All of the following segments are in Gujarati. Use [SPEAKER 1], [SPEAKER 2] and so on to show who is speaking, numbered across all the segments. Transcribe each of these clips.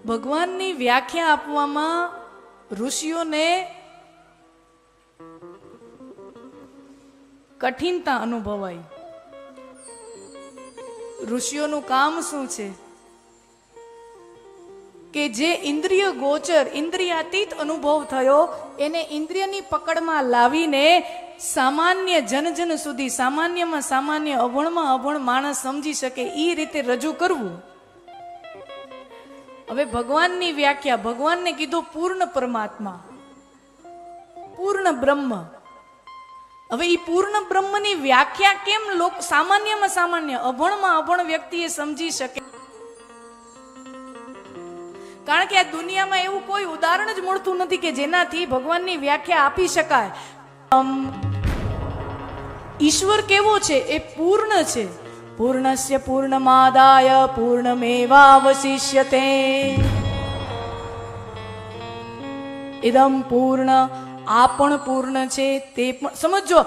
[SPEAKER 1] ભગવાનની વ્યાખ્યા આપવામાં ઋષિઓને કઠિનતા અનુભવાઈ. ઋષિઓનું કામ શું છે કે જે ઇન્દ્રિય ગોચર, ઇન્દ્રિયાતીત અનુભવ થયો એને ઇન્દ્રિયની પકડમાં લાવીને સામાન્ય જન સુધી, સામાન્યમાં સામાન્ય, અભણમાં અભણ માણસ સમજી શકે એ રીતે રજૂ કરવું. હવે ભગવાનની વ્યાખ્યા, ભગવાનને કીધું પૂર્ણ પરમાત્મા, પૂર્ણ બ્રહ્મ. હવે એ પૂર્ણ બ્રહ્મની વ્યાખ્યા કેમ લોક સામાન્યમાં સામાન્ય, અભણમાં અભણ વ્યક્તિએ સમજી શકે? કારણ કે આ દુનિયામાં એવું કોઈ ઉદાહરણ જ મળતું નથી કે જેનાથી ભગવાનની વ્યાખ્યા આપી શકાય. ઈશ્વર કેવો છે? એ પૂર્ણ છે. પૂર્ણસ્ય પૂર્ણમાદાય પૂર્ણમેવાવશિષ્યતે ઇદમ પૂર્ણ. આ પણ પૂર્ણ છે, તે પણ સમજો.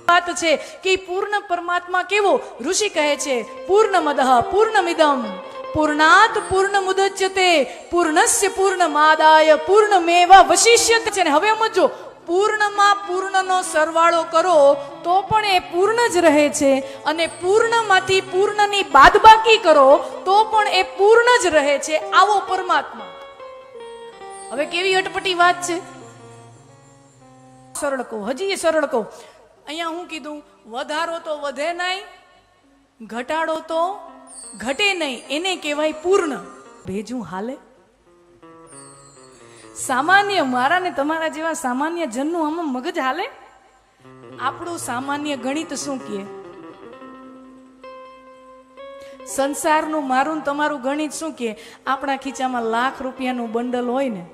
[SPEAKER 1] વાત છે કે પૂર્ણ પરમાત્મા કેવો? ઋષિ કહે છે પૂર્ણમદઃ પૂર્ણમિદમ પૂર્ણાત પૂર્ણમુદચ્યતે પૂર્ણસ્ય પૂર્ણમાદાય પૂર્ણમેવાવશિષ્યતે છે. હવે સમજો, પૂર્ણમાં પૂર્ણનો સરવાળો કરો તો પણ એ પૂર્ણ જ રહે છે, અને પૂર્ણમાંથી પૂર્ણની બાદબાકી કરો તો પણ એ પૂર્ણ જ રહે છે. આવો પરમાત્મા. હવે કેવી અટપટી વાત છે. સરળ કહું, હજી એ સરળ કહું. અહીંયા હું કીધું, વધારો તો વધે નહીં, ઘટાડો તો ઘટે નહીં, એને કહેવાય પૂર્ણ. ભેજું હાલે? સામાન્ય મારા ને તમારા જેવા સામાન્ય જનનું આમાં મગજ હાલે? આપણું સામાન્ય ગણિત શું કહે? સંસારનું મારું ને તમારું ગણિત શું કહે? આપણા ખીચામાં લાખ રૂપિયાનું બંડલ હોય ને,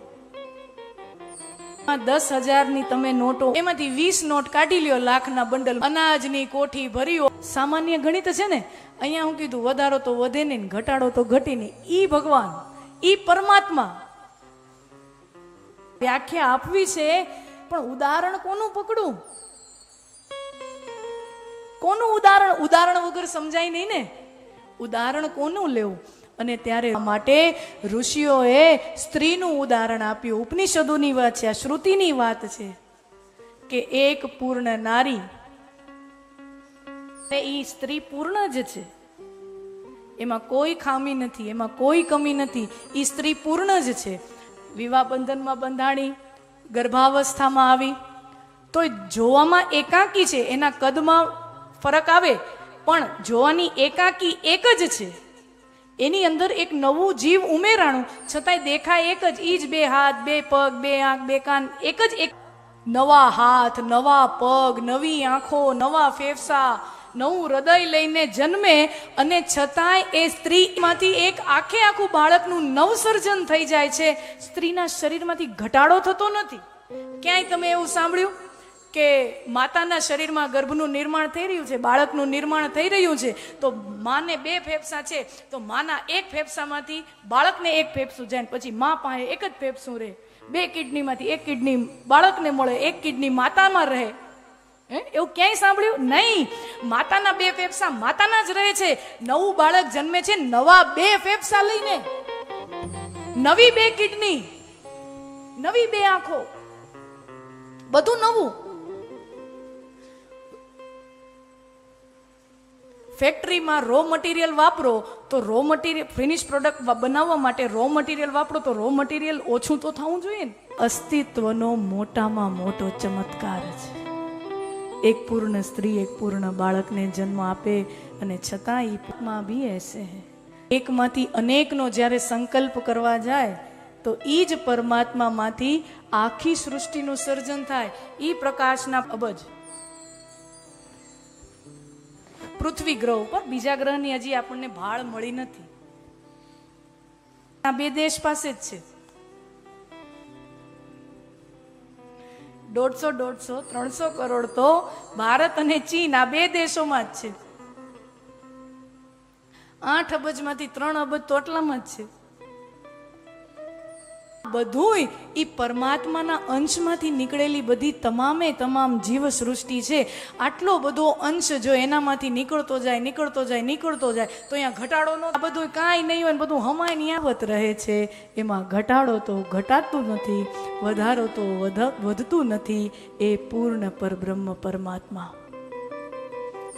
[SPEAKER 1] 10,000ની તમે નોટો, એમાંથી 20 નોટ કાઢી લ્યો, લાખના બંડલ, અનાજની કોઠી ભર્યો. સામાન્ય ગણિત છે ને. અહીંયા હું કીધું, વધારો તો વધે નહીં, ઘટાડો તો ઘટે નહીં. ઈ ભગવાન, ઈ પરમાત્મા. વ્યાખ્યા આપવી છે, પણ ઉદાહરણ કોનું પકડું? કોનું ઉદાહરણ? ઉદાહરણ વગર સમજાય નહીં ને. ઉદાહરણ કોનું લેવું? અને ત્યારે માટે ઋષિઓએ સ્ત્રીનું ઉદાહરણ આપ્યું. ઉપનિષદોની વાત છે, આ શ્રુતિની વાત છે કે એક પૂર્ણ નારી, એ સ્ત્રી પૂર્ણ જ છે. એમાં કોઈ ખામી નથી, એમાં કોઈ કમી નથી. એ સ્ત્રી પૂર્ણ જ છે. વિવાહ બંધનમાં બંધાણી, ગર્ભાવસ્થામાં આવી તો જોવામાં એકાકી છે, એના કદમાં ફરક આવે, પણ જોવાની એકાકી એક જ છે. એની અંદર એક નવું જીવ ઉમેરાણું, છતાંય દેખાય એક જ. ઈ જ 2 હાથ 2 પગ 2 આંખ 2 કાન, એક જ એક. નવા હાથ, નવા પગ, નવી આંખો, નવા ફેફસા, નવું હૃદય લઈને જન્મે, અને છતાંય એ સ્ત્રીમાંથી એક આખે આખું બાળકનું નવસર્જન થઈ જાય છે. સ્ત્રીના શરીરમાંથી ઘટાડો થતો નથી. ક્યાંય તમે એવું સાંભળ્યું કે માતાના શરીરમાં ગર્ભનું નિર્માણ થઈ રહ્યું છે, બાળકનું નિર્માણ થઈ રહ્યું છે, તો માને 2 ફેફસા છે, તો માના એક ફેફસામાંથી બાળકને એક ફેફસું જાય, પછી મા પાસે એક જ ફેફસું રહે. 2 કિડનીમાંથી એક કિડની બાળકને મળે, એક કિડની માતામાં રહે. એવું ક્યાંય સાંભળ્યું નહીં. માતાના 2 ફેફસા માતાના જ રહે છે. નવું બાળક જન્મે છે નવા 2 ફેફસા લઈને, નવી 2 કિડની, નવી 2 આંખો, બધું નવું. ફેક્ટરીમાં રો મટીરિયલ વાપરો તો રો મટીરિયલ, ફિનિશ પ્રોડક્ટ બનાવવા માટે રો મટીરિયલ વાપરો તો રો મટીરિયલ ઓછું તો થવું જોઈએ ને. અસ્તિત્વનો મોટામાં મોટો ચમત્કાર છે. એક પૂર્ણ સ્ત્રી એક પૂર્ણ બાળકને જન્મ આપે, અને છતાં ઈમાં બી એસે હે. એકમાંથી અનેકનો જ્યારે સંકલ્પ કરવા જાય તો ઈ જ પરમાત્મામાંથી આખી સૃષ્ટિનું સર્જન થાય. ઈ પ્રકાશના અબજ. પૃથ્વી ગ્રહ ઉપર, બીજા ગ્રહની હજી આપણને ભાળ મળી નથી. આ 2 દેશ પાસે જ છે. 150, 300 કરોડ તો ભારત અને ચીન, આ 2 દેશોમાં જ છે. 8 અબજમાંથી 3 અબજ તો એટલામાં જ છે. બધુંય ઈ પરમાત્માના અંશમાંથી નીકળેલી બધી તમામે તમામ જીવ સૃષ્ટિ છે. આટલો બધો અંશ જો એનામાંથી નીકળતો જાય નીકળતો જાય નીકળતો જાય તો અહીંયા ઘટાડો નો, આ બધું કાંઈ નહીં હોય ને બધું હમાય નિયાવત રહે છે. એમાં ઘટાડો તો ઘટાડતું નથી, વધારો તો વધતું નથી. એ પૂર્ણ પરબ્રહ્મ પરમાત્મા.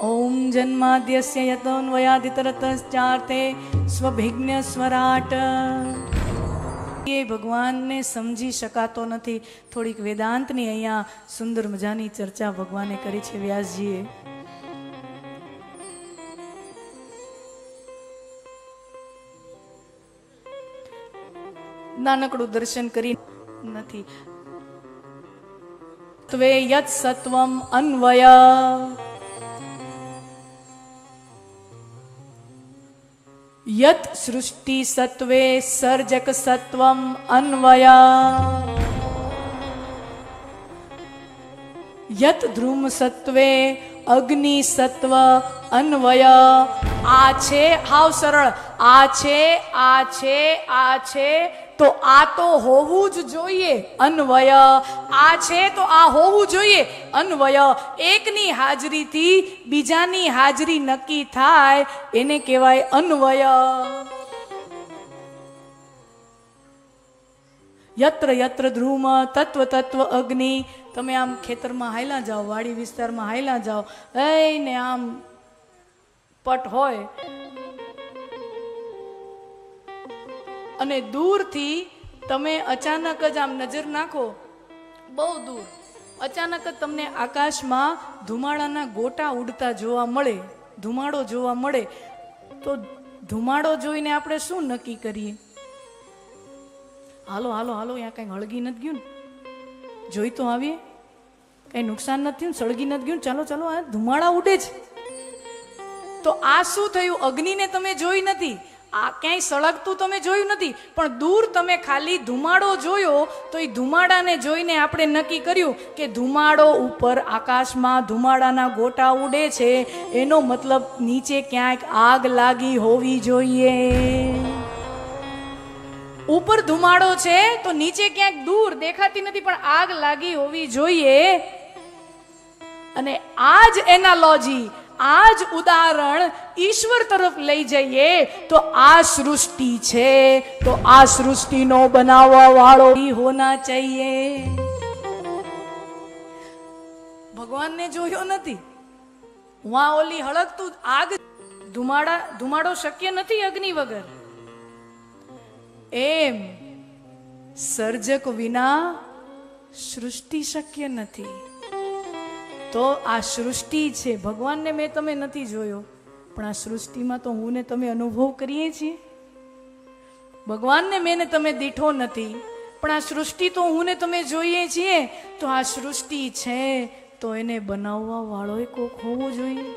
[SPEAKER 1] ઓમ જન્માદ્યસ્ય યતોન્વયાદિતરતશ્ચાર્તે સ્વભિજ્ઞ સ્વરાટ. એ ભગવાનને સમજી શકાતો નથી. થોડીક વેદાંતની અહીંયા સુંદર મજાની ચર્ચા ભગવાને કરી છે વ્યાસજીએ. નાનકડું દર્શન કરી નથી. ત્વે યત સત્વમ અન્વય યત સૃષ્ટિ સત્વે સર્જક સત્વમ અન્વય યત ધ્રુમ સત્વે અગ્નિ સત્વ અન્વય. આ છે હાવ સરળ. આ છે, આ છે, આ છે તો આ તો હોવું જ જોઈએ અન્વય. આ છે તો આ હોવું જોઈએ અન્વય. એકની હાજરીથી બીજાની હાજરી નક્કી થાય એને કહેવાય અન્વય. યત્ર યત્ર ધ્રુમ તત્વ તત્વ અગ્નિ. તમે આમ ખેતરમાં હાયલા જાઓ, વાડી વિસ્તારમાં હાયલા જાઓ, ને આમ પટ હોય અને દૂરથી તમે અચાનક જ આમ નજર નાખો, બહુ દૂર અચાનક જ તમને આકાશમાં ધુમાડાના ગોટા ઉડતા જોવા મળે, ધુમાડો જોવા મળે. તો ધુમાડો જોઈને આપણે શું નક્કી કરીએ? હાલો હાલો હાલો, અહીંયા કંઈ હળગી નથી ગયું ને, જોઈ તો આવીએ, કંઈ નુકસાન નથી થયું, સળગી નથી ગયું, ચાલો ચાલો, આ ધુમાડા ઉડે છે. તો આ શું થયું? અગ્નિને તમે જોઈ નથી, આ ક્યાંય સળગતું તમે જોયું નથી, પણ દૂર તમે ખાલી ધુમાડો જોયો તો એ ધુમાડાને જોઈને આપણે નક્કી કર્યું કે ધુમાડો ઉપર આકાશમાં ધુમાડાના ગોટા ઉડે છે, એનો મતલબ નીચે ક્યાંક આગ લાગી હોવી જોઈએ. ઉપર ધુમાડો છે તો નીચે ક્યાંક દૂર દેખાતી નથી પણ આગ લાગી હોવી જોઈએ. અને આ જ એનાલોજી, આ જ ઉદાહરણ ઈશ્વર તરફ લઈ જઈએ તો આ સૃષ્ટિ છે તો આ સૃષ્ટિનો બનાવવા વાળો હોના ચાહીએ. ભગવાનને જોયો નથી, વહાં ઓલી હળગતું આગ, ધુમાડો શક્ય નથી અગ્નિ વગર. એમ સર્જક વિના સૃષ્ટિ શક્ય નથી. તો આ સૃષ્ટિ છે, ભગવાનને મેં તમે નથી જોયો પણ આ સૃષ્ટિમાં તો હું ને તમે અનુભવ કરીએ છીએ. ભગવાનને મેં ને તમે દીઠો નથી પણ આ સૃષ્ટિ તો હું ને તમે જોઈએ છીએ. તો આ સૃષ્ટિ છે તો એને બનાવવા વાળો કોક હોવો જોઈએ.